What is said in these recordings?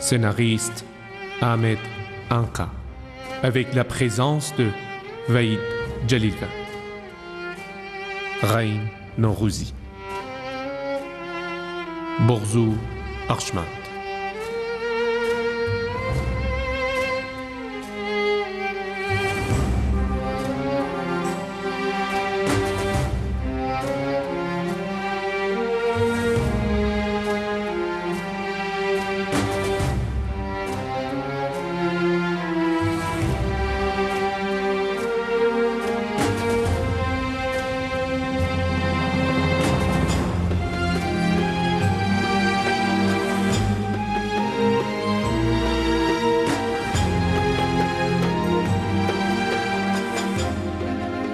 Scénariste Ahmed Anka, avec la présence de Vaïd Jalilka, Raïm Nourouzi, Borzou Archmand.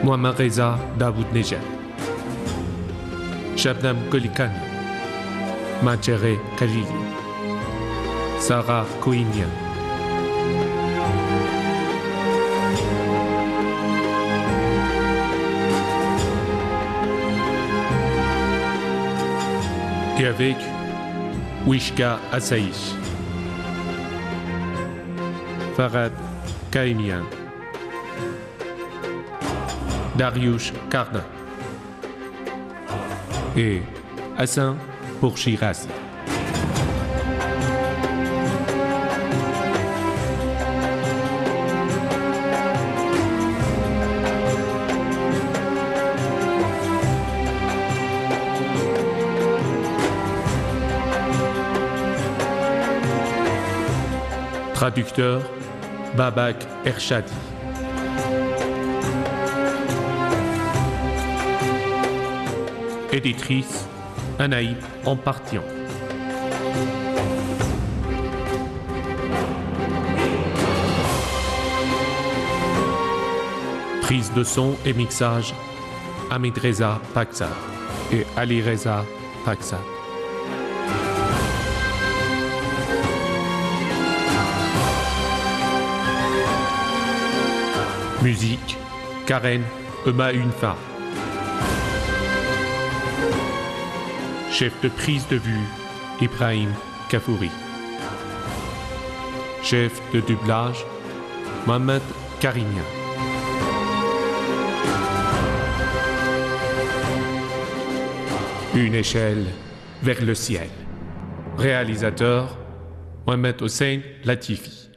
Mohammad Reza Daoud Nejad, Shabnam Golikani, Majere Khalili, Sarah Kouinian. Et avec Wishka Asaïch, Farad Kaimian, Dariush Karna et Hassan Bourchirazi. Traducteur Babak Ershadi. Éditrice Anaïb Ampartian. Prise de son et mixage Hamid Reza Paksad et Ali Reza Paksad. Musique Karen Ema-Unfa. Chef de prise de vue, Ibrahim Kafouri. Chef de doublage, Mohamed Karignan. Une échelle vers le ciel. Réalisateur, Mohamed Hossein Latifi.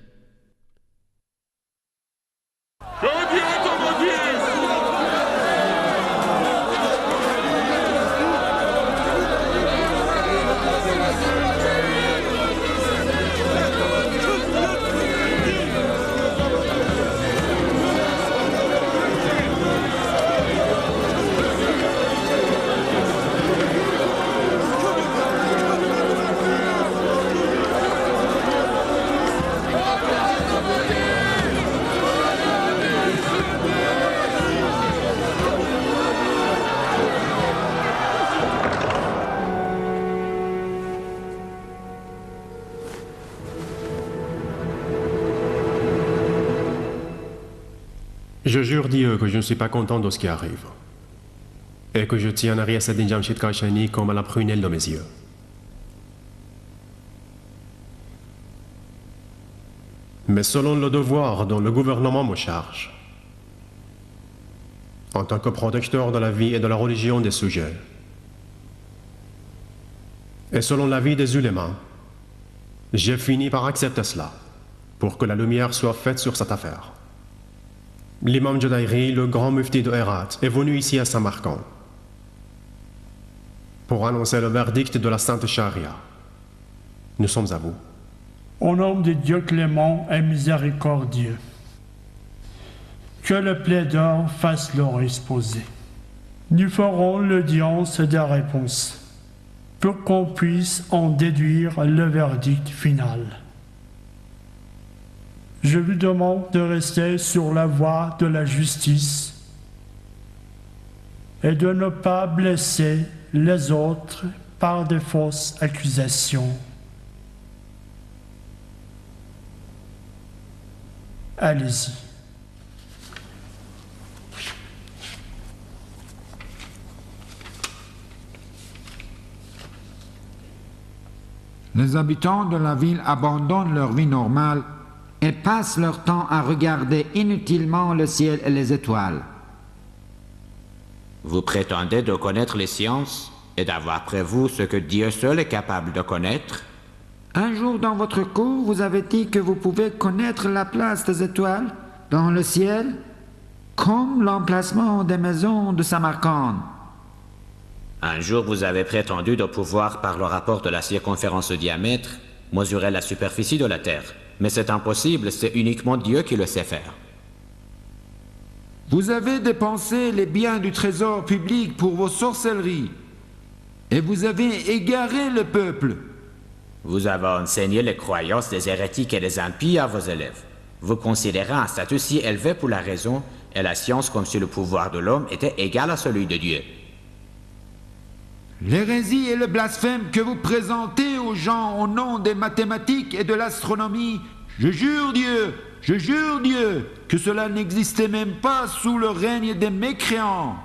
Je jure Dieu que je ne suis pas content de ce qui arrive. Et que je tiens à Riyasaddin Jamshid Kashani comme à la prunelle de mes yeux. Mais selon le devoir dont le gouvernement me charge, en tant que protecteur de la vie et de la religion des sujets, et selon l'avis des ulémas, j'ai fini par accepter cela, pour que la lumière soit faite sur cette affaire. L'imam Jadairi, le grand mufti de Herat, est venu ici à Samarkand pour annoncer le verdict de la Sainte Charia. Nous sommes à vous. Au nom de Dieu clément et miséricordieux, que le plaideur fasse leur exposé. Nous ferons l'audience des réponses pour qu'on puisse en déduire le verdict final. Je lui demande de rester sur la voie de la justice et de ne pas blesser les autres par de fausses accusations. Allez-y. Les habitants de la ville abandonnent leur vie normale et passent leur temps à regarder inutilement le ciel et les étoiles. Vous prétendez de connaître les sciences et d'avoir près vous ce que Dieu seul est capable de connaître? Un jour dans votre cours, vous avez dit que vous pouvez connaître la place des étoiles dans le ciel, comme l'emplacement des maisons de Samarcande. Un jour, vous avez prétendu de pouvoir, par le rapport de la circonférence de diamètre, mesurer la superficie de la Terre. Mais c'est impossible, c'est uniquement Dieu qui le sait faire. Vous avez dépensé les biens du trésor public pour vos sorcelleries, et vous avez égaré le peuple. Vous avez enseigné les croyances des hérétiques et des impies à vos élèves. Vous considérez un statut si élevé pour la raison et la science comme si le pouvoir de l'homme était égal à celui de Dieu. L'hérésie et le blasphème que vous présentez aux gens au nom des mathématiques et de l'astronomie, je jure Dieu, que cela n'existait même pas sous le règne des mécréants.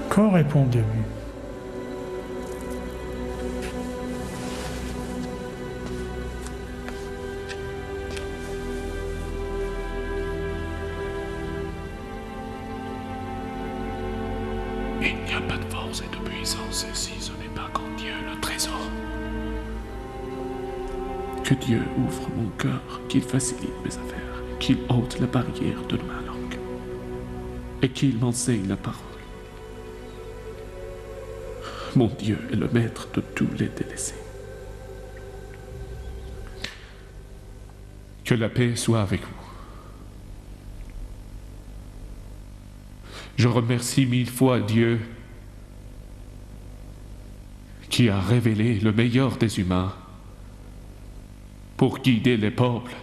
Qu'en répondez-vous? Il n'y a pas de force et de puissance si ce n'est pas qu'en Dieu le trésor. Que Dieu ouvre mon cœur, qu'il facilite mes affaires, qu'il ôte la barrière de ma langue et qu'il m'enseigne la parole. Mon Dieu est le maître de tous les délaissés. Que la paix soit avec vous. Je remercie 1000 fois Dieu qui a révélé le meilleur des humains pour guider les peuples.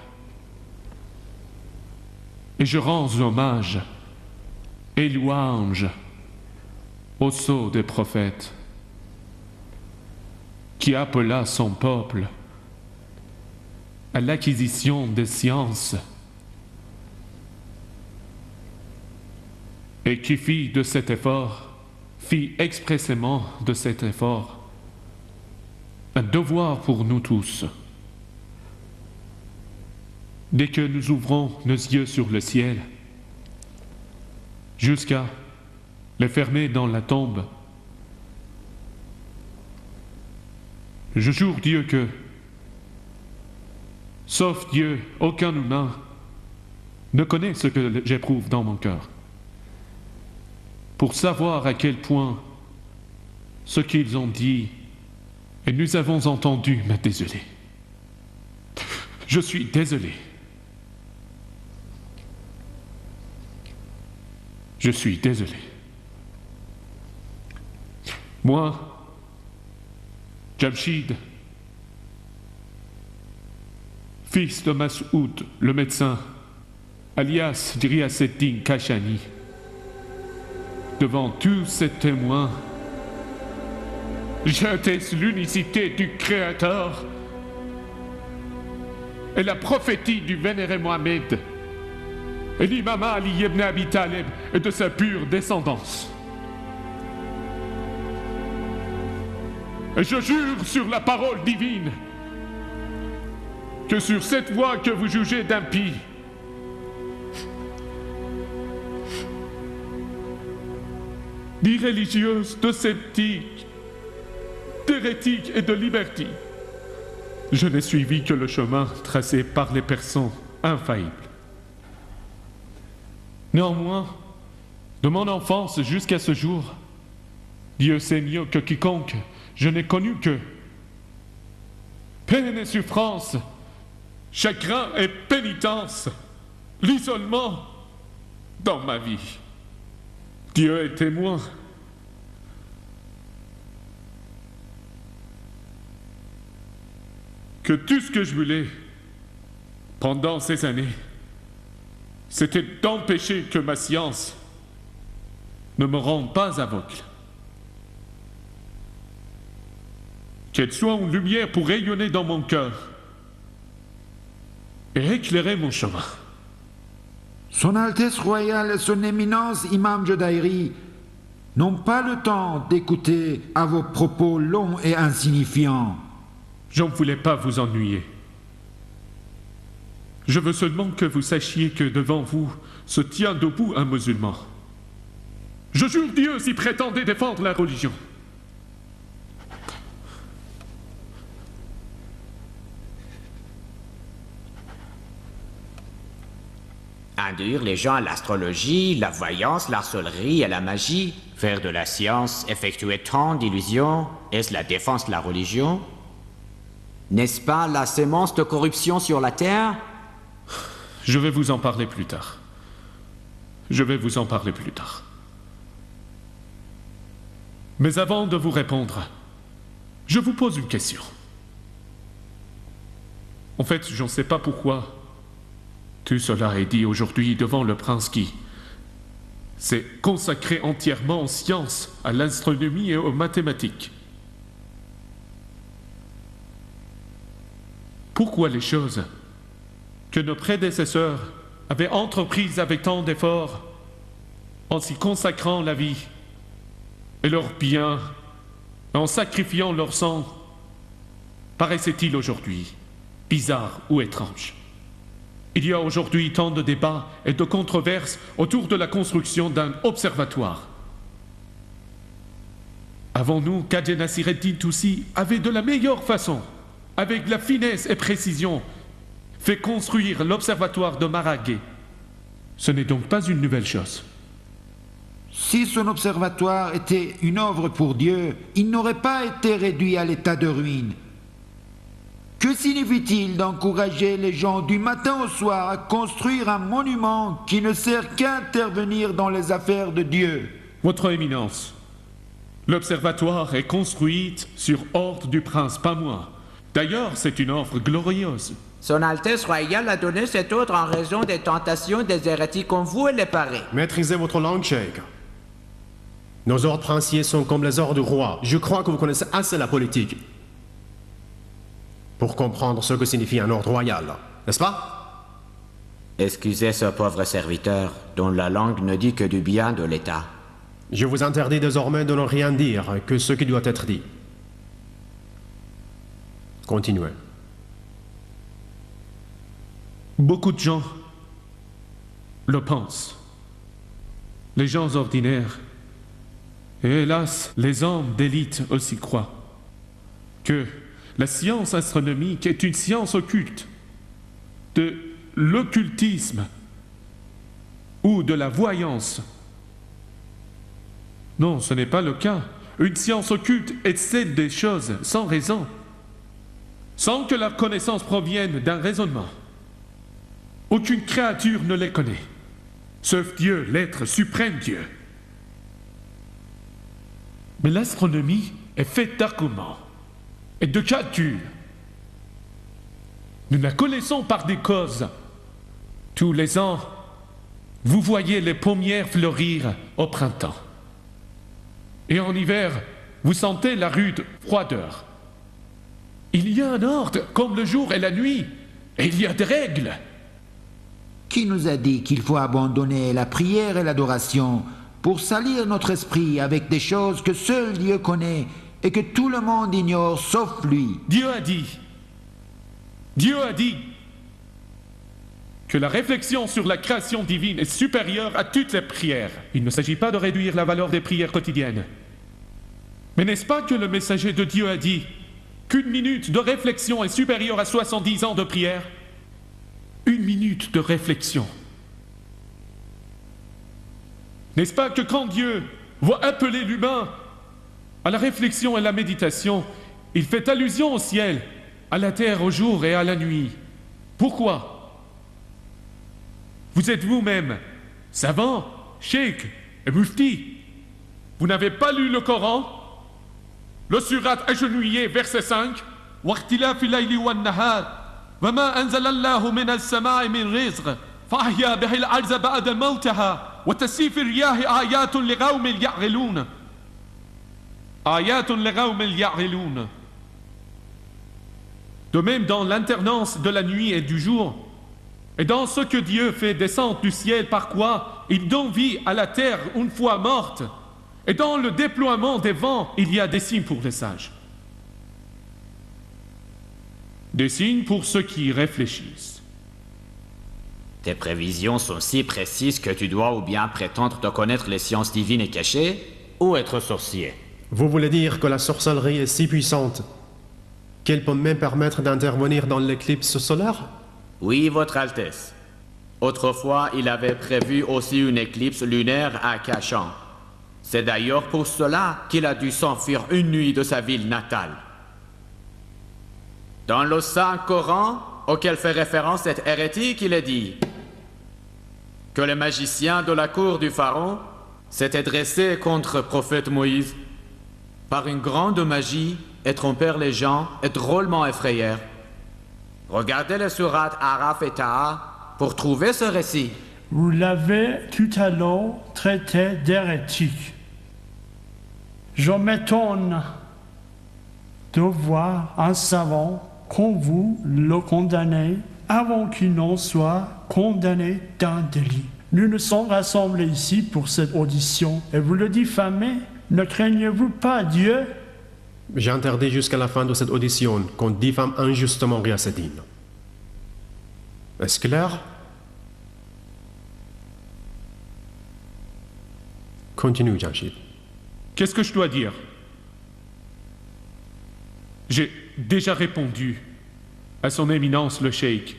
Et je rends hommage et louange au sceau des prophètes qui appela son peuple à l'acquisition des sciences et qui fit expressément de cet effort un devoir pour nous tous. Dès que nous ouvrons nos yeux sur le ciel, jusqu'à les fermer dans la tombe, je jure Dieu que, sauf Dieu, aucun humain ne connaît ce que j'éprouve dans mon cœur. Pour savoir à quel point ce qu'ils ont dit et nous avons entendu m'a désolé. Je suis désolé. Je suis désolé. Moi, Jamshid, fils de Masoud, le médecin, alias Riaseddin Kashani, devant tous ces témoins, j'atteste l'unicité du Créateur et la prophétie du vénéré Mohammed et l'imam Ali ibn Abi Talib et de sa pure descendance. Et je jure sur la parole divine que sur cette voie que vous jugez d'impie, d'irréligieuse, de sceptique, d'hérétique et de libertine, je n'ai suivi que le chemin tracé par les personnes infaillibles. Néanmoins, de mon enfance jusqu'à ce jour, Dieu sait mieux que quiconque, je n'ai connu que peine et souffrance, chagrin et pénitence, l'isolement dans ma vie. Dieu est témoin. Que tout ce que je voulais pendant ces années, c'était d'empêcher que ma science ne me rende pas aveugle. Qu'elle soit une lumière pour rayonner dans mon cœur et éclairer mon chemin. Son Altesse Royale et Son Éminence Imam Jodairi n'ont pas le temps d'écouter à vos propos longs et insignifiants. Je ne voulais pas vous ennuyer. Je veux seulement que vous sachiez que devant vous se tient debout un musulman. Je jure Dieu s'il prétendait défendre la religion. Induire les gens à l'astrologie, la voyance, la sorcellerie et la magie, faire de la science, effectuer tant d'illusions, est-ce la défense de la religion? N'est-ce pas la sémence de corruption sur la terre? Je vais vous en parler plus tard. Je vais vous en parler plus tard. Mais avant de vous répondre, je vous pose une question. En fait, je ne sais pas pourquoi tout cela est dit aujourd'hui devant le prince qui s'est consacré entièrement aux sciences, à l'astronomie et aux mathématiques. Pourquoi les choses que nos prédécesseurs avaient entreprises avec tant d'efforts, en s'y consacrant la vie et leurs biens, en sacrifiant leur sang, paraissait-il aujourd'hui bizarre ou étrange? Il y a aujourd'hui tant de débats et de controverses autour de la construction d'un observatoire. Avons-nous qu'Hadj Nasireddin Toussi avait de la meilleure façon, avec la finesse et précision, fait construire l'observatoire de Maraghe? Ce n'est donc pas une nouvelle chose. Si son observatoire était une œuvre pour Dieu, il n'aurait pas été réduit à l'état de ruine. Que signifie-t-il d'encourager les gens du matin au soir à construire un monument qui ne sert qu'à intervenir dans les affaires de Dieu? Votre Éminence, l'observatoire est construit sur ordre du prince, pas moi. D'ailleurs, c'est une offre glorieuse. Son Altesse Royale a donné cet ordre en raison des tentations des hérétiques comme vous et les parés. Maîtrisez votre langue, Cheikh. Nos ordres princiers sont comme les ordres du roi. Je crois que vous connaissez assez la politique pour comprendre ce que signifie un ordre royal, n'est-ce pas? Excusez ce pauvre serviteur dont la langue ne dit que du bien de l'État. Je vous interdis désormais de ne rien dire que ce qui doit être dit. Continuez. Beaucoup de gens le pensent. Les gens ordinaires, et hélas, les hommes d'élite aussi croient, que la science astronomique est une science occulte, de l'occultisme ou de la voyance. Non, ce n'est pas le cas. Une science occulte est celle des choses sans raison, sans que la connaissance provienne d'un raisonnement. Aucune créature ne les connaît, sauf Dieu, l'être suprême Dieu. Mais l'astronomie est faite d'arguments et de calculs. Nous la connaissons par des causes. Tous les ans, vous voyez les pommières fleurir au printemps. Et en hiver, vous sentez la rude froideur. Il y a un ordre comme le jour et la nuit, et il y a des règles. Qui nous a dit qu'il faut abandonner la prière et l'adoration pour salir notre esprit avec des choses que seul Dieu connaît et que tout le monde ignore sauf lui? Dieu a dit que la réflexion sur la création divine est supérieure à toutes les prières. Il ne s'agit pas de réduire la valeur des prières quotidiennes. Mais n'est-ce pas que le messager de Dieu a dit qu'une minute de réflexion est supérieure à 70 ans de prière? Une minute de réflexion. N'est-ce pas que quand Dieu voit appeler l'humain à la réflexion et la méditation, il fait allusion au ciel, à la terre, au jour et à la nuit? Pourquoi? Vous êtes vous-même savant, cheikh et mufti. Vous n'avez pas lu le Coran? Le surat agenouillé, verset 5. واختلاف الليل والنهار وما أنزل الله من السماء من رزق فأحيا به الأرض بعد موتها وتصريف الرياح آيات لقوم يعقلون آيات لقوم يعقلون. De même dans l'alternance de la nuit et du jour, Et dans ce que Dieu fait descendre du ciel, par quoi il donne vie à la terre une fois morte. Et dans le déploiement des vents, il y a des signes pour les sages. Des signes pour ceux qui réfléchissent. Tes prévisions sont si précises que tu dois ou bien prétendre de connaître les sciences divines et cachées, ou être sorcier. Vous voulez dire que la sorcellerie est si puissante qu'elle peut même permettre d'intervenir dans l'éclipse solaire? Oui, Votre Altesse. Autrefois, il avait prévu aussi une éclipse lunaire à Cachan. C'est d'ailleurs pour cela qu'il a dû s'enfuir une nuit de sa ville natale. Dans le Saint-Coran, auquel fait référence cet hérétique, il est dit que les magiciens de la cour du pharaon s'étaient dressés contre le prophète Moïse par une grande magie et trompèrent les gens et drôlement effrayèrent. Regardez les sourates Araf et Taha pour trouver ce récit. Vous l'avez tout à l'heure traité d'hérétique. Je m'étonne de voir un savant comme vous le condamner avant qu'il n'en soit condamné d'un délit. Nous nous sommes rassemblés ici pour cette audition et vous le diffamez. Ne craignez-vous pas Dieu? J'ai interdit jusqu'à la fin de cette audition qu'on diffame injustement Ghiaséddin. Est-ce clair? Continue, Jamshid. Qu'est-ce que je dois dire? J'ai déjà répondu à son éminence le cheikh.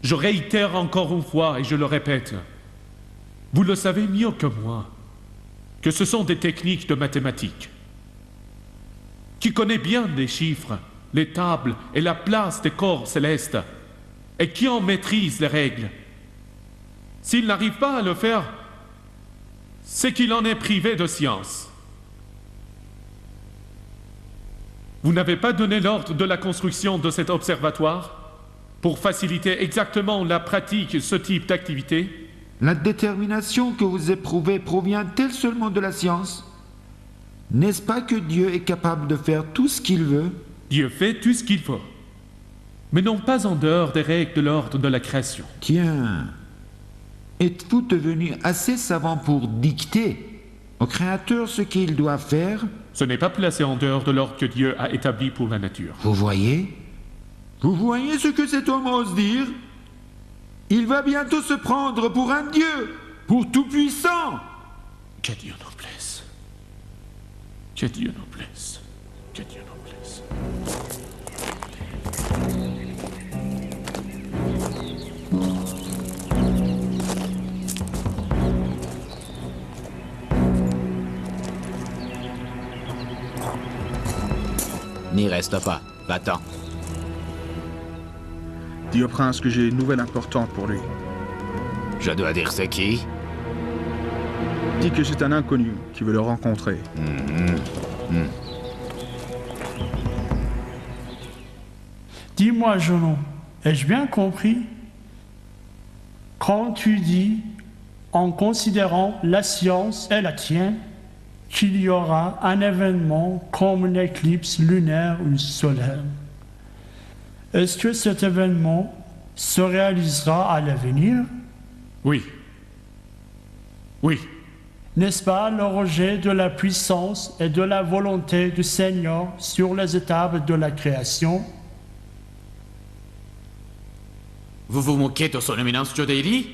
Je réitère encore une fois et je le répète. Vous le savez mieux que moi, que ce sont des techniques de mathématiques. Qui connaît bien les chiffres, les tables et la place des corps célestes, et qui en maîtrise les règles. S'il n'arrive pas à le faire, c'est qu'il en est privé de science. Vous n'avez pas donné l'ordre de la construction de cet observatoire pour faciliter exactement la pratique de ce type d'activité? La détermination que vous éprouvez provient-elle seulement de la science? N'est-ce pas que Dieu est capable de faire tout ce qu'il veut? Dieu fait tout ce qu'il faut, mais non pas en dehors des règles de l'ordre de la création. Tiens, êtes-vous devenu assez savant pour dicter au Créateur ce qu'il doit faire? Ce n'est pas placé en dehors de l'ordre que Dieu a établi pour la nature. Vous voyez? Vous voyez ce que cet homme ose dire? Il va bientôt se prendre pour un Dieu, pour tout-puissant. Que Dieu nous blesse. Que Dieu nous blesse. Que Dieu nous blesse. N'y reste pas. Va-t'en. Dis au prince que j'ai une nouvelle importante pour lui. Je dois dire c'est qui? Dis que c'est un inconnu qui veut le rencontrer. Dis-moi, Jonon, ai-je bien compris? Quand tu dis, en considérant la science et la tienne, qu'il y aura un événement comme une éclipse lunaire ou solaire, est-ce que cet événement se réalisera à l'avenir? Oui. Oui. N'est-ce pas le rejet de la puissance et de la volonté du Seigneur sur les étapes de la création? Vous vous moquez de son éminence Jodairi?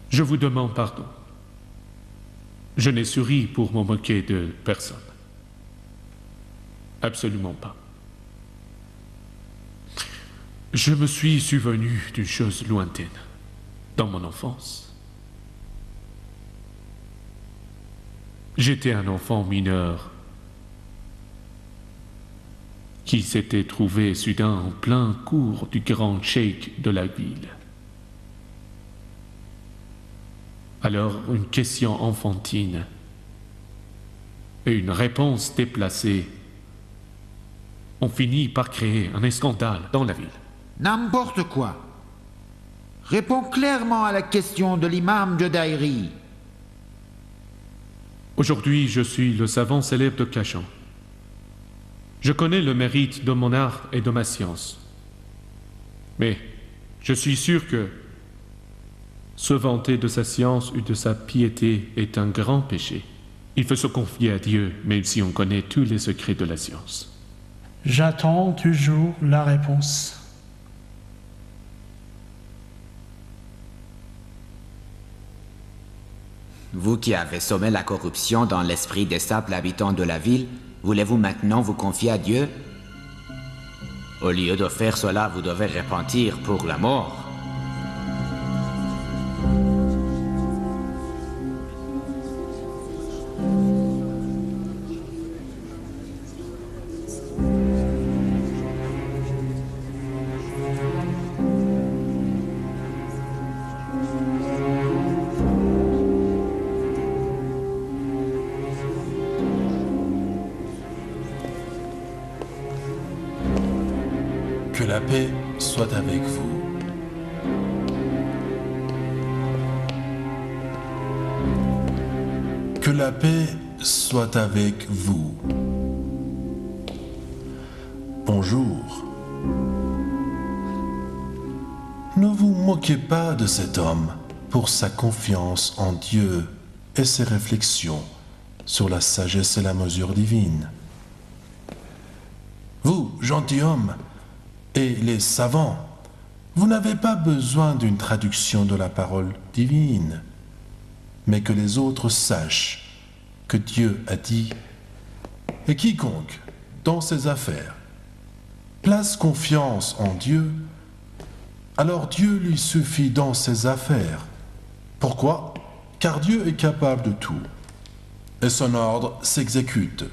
Je vous demande pardon. Je n'ai souri pour me moquer de personne. Absolument pas. Je me suis souvenu d'une chose lointaine dans mon enfance. J'étais un enfant mineur qui s'était trouvé soudain en plein cours du grand cheikh de la ville. Alors une question enfantine et une réponse déplacée ont fini par créer un scandale dans la ville. N'importe quoi. Réponds clairement à la question de l'imam Jodairi. Aujourd'hui, je suis le savant célèbre de Cachan. Je connais le mérite de mon art et de ma science. Mais je suis sûr que se vanter de sa science ou de sa piété est un grand péché. Il faut se confier à Dieu, même si on connaît tous les secrets de la science. J'attends toujours la réponse. Vous qui avez sommé la corruption dans l'esprit des simples habitants de la ville, voulez-vous maintenant vous confier à Dieu? Au lieu de faire cela, vous devez repentir pour la mort. Que la paix soit avec vous. Que la paix soit avec vous. Bonjour. Ne vous moquez pas de cet homme pour sa confiance en Dieu et ses réflexions sur la sagesse et la mesure divine. Vous, gentilhomme, et les savants, vous n'avez pas besoin d'une traduction de la parole divine, mais que les autres sachent que Dieu a dit, et quiconque, dans ses affaires, place confiance en Dieu, alors Dieu lui suffit dans ses affaires. Pourquoi? Car Dieu est capable de tout, et son ordre s'exécute.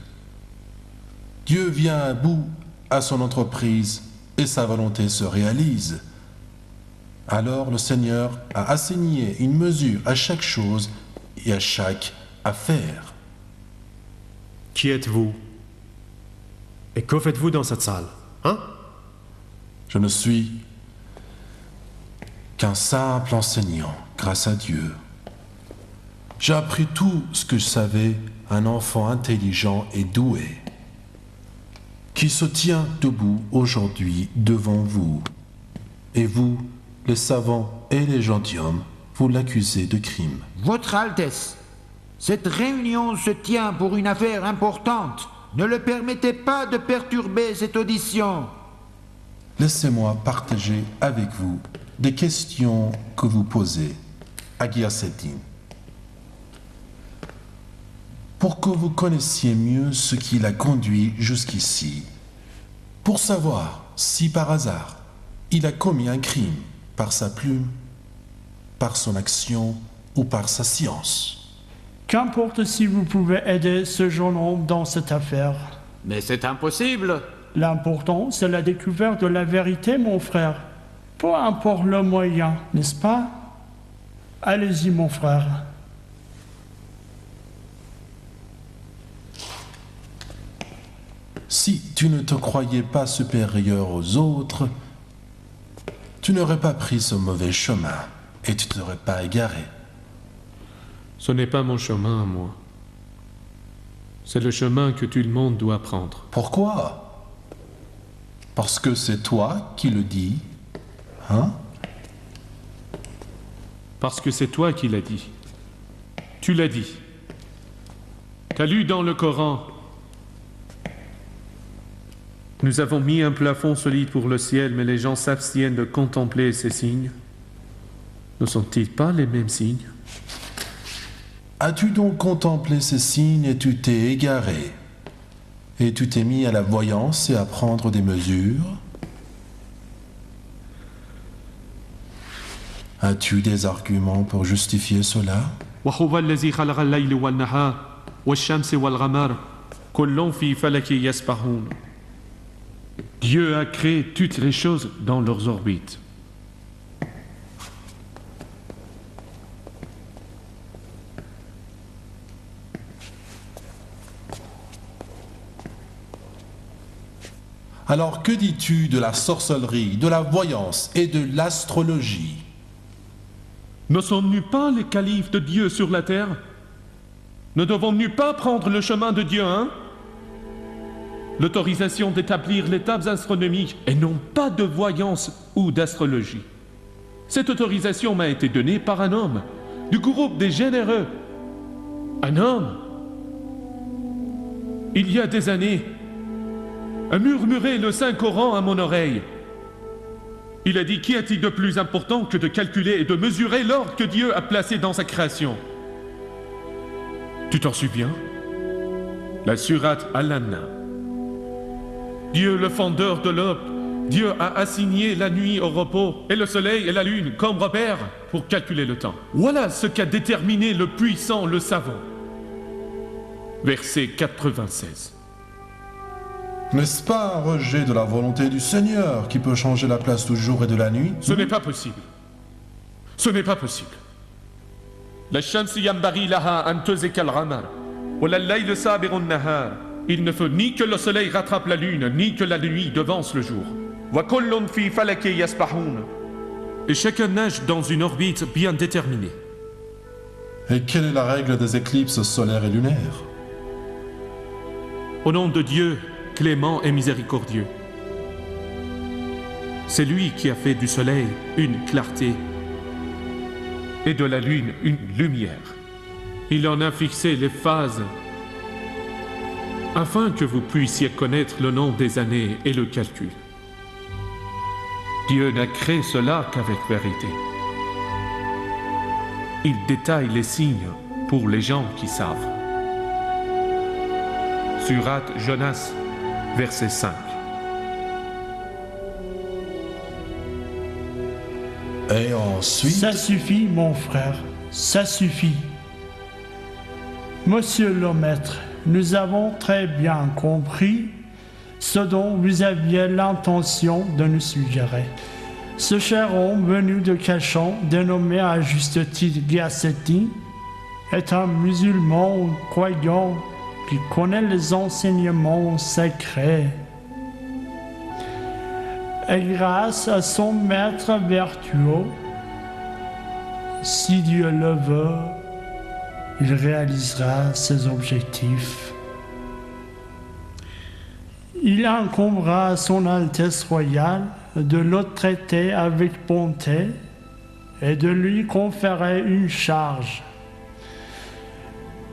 Dieu vient à bout à son entreprise et sa volonté se réalise. Alors le Seigneur a assigné une mesure à chaque chose et à chaque affaire. Qui êtes-vous? Et que faites-vous dans cette salle? Hein? Je ne suis qu'un simple enseignant, grâce à Dieu. J'ai appris tout ce que savait un enfant intelligent et doué, qui se tient debout aujourd'hui devant vous. Et vous, les savants et les gentilshommes, vous l'accusez de crime. Votre Altesse, cette réunion se tient pour une affaire importante. Ne le permettez pas de perturber cette audition. Laissez-moi partager avec vous des questions que vous posez à Ghiaceddin, pour que vous connaissiez mieux ce qui l'a conduit jusqu'ici, pour savoir si par hasard il a commis un crime par sa plume, par son action ou par sa science. Qu'importe si vous pouvez aider ce jeune homme dans cette affaire. Mais c'est impossible. L'important, c'est la découverte de la vérité, mon frère. Peu importe le moyen, n'est-ce pas? Allez-y, mon frère. Si tu ne te croyais pas supérieur aux autres, tu n'aurais pas pris ce mauvais chemin et tu ne t'aurais pas égaré. Ce n'est pas mon chemin à moi. C'est le chemin que tout le monde doit prendre. Pourquoi? Parce que c'est toi qui le dis, hein? Parce que c'est toi qui l'as dit. Tu l'as dit. T'as lu dans le Coran. Nous avons mis un plafond solide pour le ciel, mais les gens s'abstiennent de contempler ces signes. Ne sont-ils pas les mêmes signes? As-tu donc contemplé ces signes et tu t'es égaré? Et tu t'es mis à la voyance et à prendre des mesures? As-tu des arguments pour justifier cela? وهو الذي خلق الليل والنهار والشمس والقمر كل في فلك يسبحون. Dieu a créé toutes les choses dans leurs orbites. Alors que dis-tu de la sorcellerie, de la voyance et de l'astrologie? Ne sommes-nous pas les califes de Dieu sur la terre? Ne devons-nous pas prendre le chemin de Dieu, hein? l'autorisation d'établir les tables astronomiques et non pas de voyance ou d'astrologie. Cette autorisation m'a été donnée par un homme, du groupe des généreux. Un homme. Il y a des années, a murmuré le Saint-Coran à mon oreille. Il a dit: qu'y a-t-il de plus important que de calculer et de mesurer l'ordre que Dieu a placé dans sa création? Tu t'en souviens? La Surat Al-Anna. Dieu, le fondeur de l'aube, Dieu a assigné la nuit au repos et le soleil et la lune comme repère pour calculer le temps. Voilà ce qu'a déterminé le puissant, le savant. Verset 96. N'est-ce pas un rejet de la volonté du Seigneur qui peut changer la place du jour et de la nuit? Ce n'est pas possible. Ce n'est pas possible. La shamsi yambari laha an tuzika al-qamar, wa al-layl sabiru an-nahar. Il ne faut ni que le soleil rattrape la lune, ni que la nuit devance le jour. Wa kullun fi falaki yasbahun. Et chacun nage dans une orbite bien déterminée. Et quelle est la règle des éclipses solaires et lunaires? Au nom de Dieu, clément et miséricordieux. C'est lui qui a fait du soleil une clarté et de la lune une lumière. Il en a fixé les phases afin que vous puissiez connaître le nom des années et le calcul. Dieu n'a créé cela qu'avec vérité. Il détaille les signes pour les gens qui savent. Surat Jonas, verset 5. Et ensuite... Ça suffit, mon frère, ça suffit. Monsieur le maître, nous avons très bien compris ce dont vous aviez l'intention de nous suggérer. Ce cher homme venu de Cachan, dénommé à juste titre Giasetti, est un musulman croyant qui connaît les enseignements sacrés. Et grâce à son maître vertueux, si Dieu le veut, il réalisera ses objectifs. Il incombera à son Altesse royale de le traiter avec bonté et de lui conférer une charge.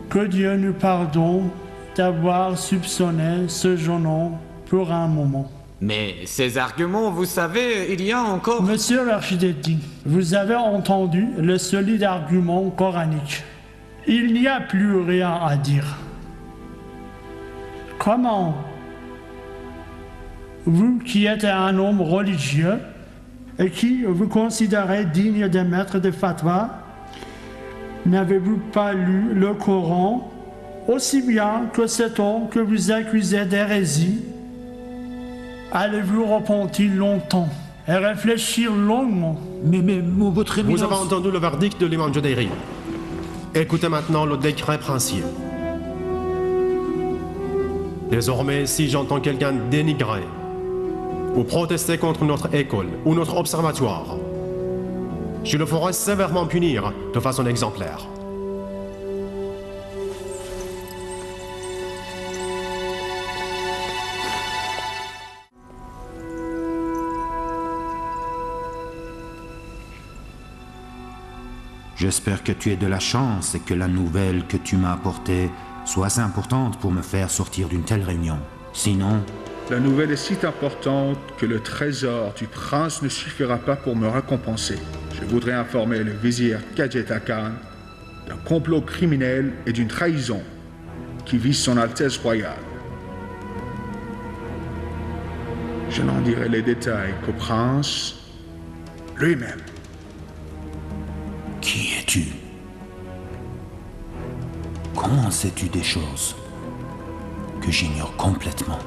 Que Dieu nous pardonne d'avoir soupçonné ce jeune homme pour un moment. Mais ces arguments, vous savez, il y a encore... Monsieur l'architecte, vous avez entendu le solide argument coranique. Il n'y a plus rien à dire. Comment? Vous qui êtes un homme religieux et qui vous considérez digne de maître de fatwa, n'avez-vous pas lu le Coran aussi bien que cet homme que vous accusez d'hérésie? Allez-vous repentir longtemps et réfléchir longuement? Mais votre éminence... Vous avez entendu le verdict de l'imam Judaïri. Écoutez maintenant le décret princier. Désormais, si j'entends quelqu'un dénigrer ou protester contre notre école ou notre observatoire, je le ferai sévèrement punir de façon exemplaire. J'espère que tu aies de la chance et que la nouvelle que tu m'as apportée soit assez importante pour me faire sortir d'une telle réunion. Sinon... La nouvelle est si importante que le trésor du prince ne suffira pas pour me récompenser. Je voudrais informer le vizir Kajeta Khan d'un complot criminel et d'une trahison qui vise son Altesse royale. Je n'en dirai les détails qu'au prince lui-même. Qui es-tu? Comment sais-tu des choses que j'ignore complètement?